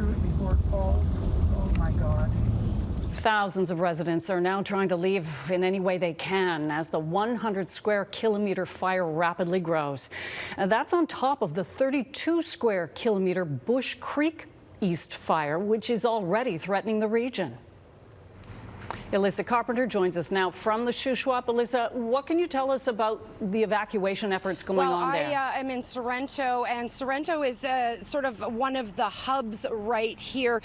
through it before it falls. Oh my God. Thousands of residents are now trying to leave in any way they can as the 100 square kilometer fire rapidly grows. And that's on top of the 32 square kilometer Bush Creek East fire, which is already threatening the region. Elissa Carpenter joins us now from the Shushwap. Elissa, what can you tell us about the evacuation efforts going on there? I am in Sorrento, and Sorrento is sort of one of the hubs right here.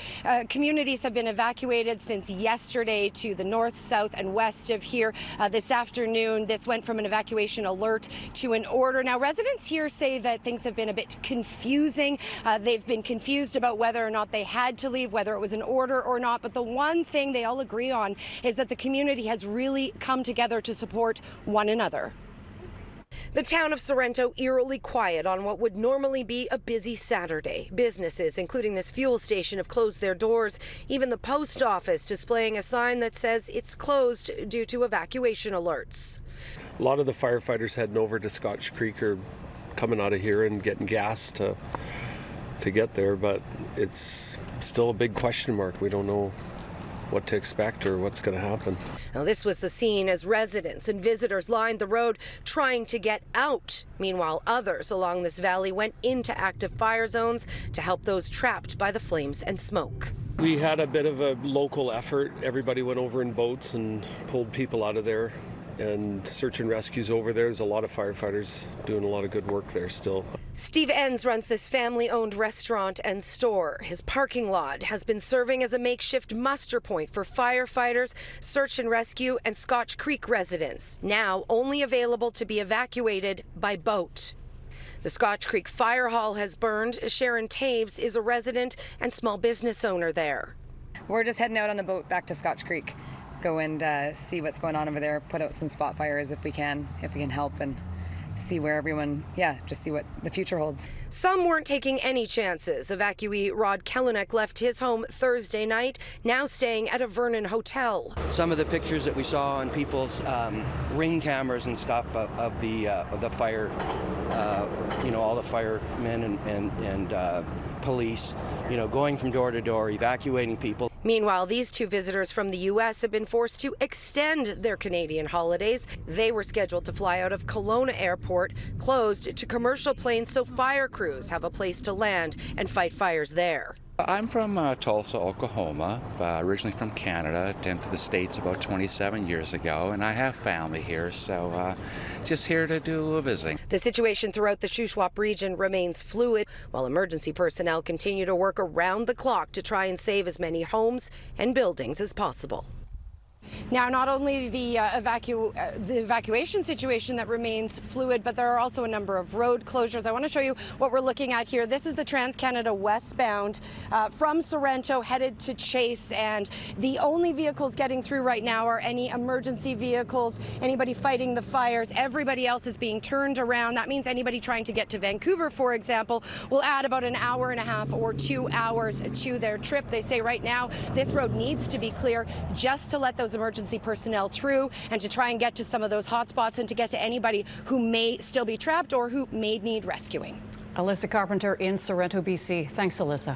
Communities have been evacuated since yesterday to the north, south, and west of here. This afternoon, this went from an evacuation alert to an order. Now, residents here say that things have been a bit confusing. They've been confused about whether or not they had to leave, whether it was an order or not. But the one thing they all agree on is that the community has really come together to support one another. The town of Sorrento eerily quiet on what would normally be a busy Saturday. Businesses, including this fuel station, have closed their doors. Even the post office displaying a sign that says it's closed due to evacuation alerts. A lot of the firefighters heading over to Scotch Creek are coming out of here and getting gas to get there, but it's still a big question mark. We don't know what to expect or what's going to happen. Now, this was the scene as residents and visitors lined the road trying to get out. Meanwhile, others along this valley went into active fire zones to help those trapped by the flames and smoke. We had a bit of a local effort. Everybody went over in boats and pulled people out of there, and search and rescue's over there. There's a lot of firefighters doing a lot of good work there still. Steve Enns runs this family-owned restaurant and store. His parking lot has been serving as a makeshift muster point for firefighters, search and rescue, and Scotch Creek residents, now only available to be evacuated by boat. The Scotch Creek Fire Hall has burned. Sharon Taves is a resident and small business owner there. We're just heading out on a boat back to Scotch Creek. Go and see what's going on over there, put out some spot fires if we can help, and see where everyone, just see what the future holds. Some weren't taking any chances. Evacuee Rod Kellenek left his home Thursday night, now staying at a Vernon hotel. Some of the pictures that we saw on people's ring cameras and stuff of the fire, all the firemen and police, going from door to door, evacuating people. Meanwhile, these two visitors from the U.S. have been forced to extend their Canadian holidays. They were scheduled to fly out of Kelowna Airport, closed to commercial planes so fire crews have a place to land and fight fires there. I'm from Tulsa, Oklahoma, originally from Canada, came to the States about 27 years ago, and I have family here, so just here to do a little visiting. The situation throughout the Shuswap region remains fluid, while emergency personnel continue to work around the clock to try and save as many homes and buildings as possible. Now, not only the evacuation situation that remains fluid, but there are also a number of road closures. I want to show you what we're looking at here. This is the Trans-Canada westbound from Sorrento headed to Chase, and the only vehicles getting through right now are any emergency vehicles, anybody fighting the fires. Everybody else is being turned around. That means anybody trying to get to Vancouver, for example, will add about an hour and a half or 2 hours to their trip. They say right now this road needs to be clear just to let those emergency personnel through and to try and get to some of those hot spots and to get to anybody who may still be trapped or who may need rescuing. Elissa Carpenter in Sorrento, BC. Thanks, Elissa.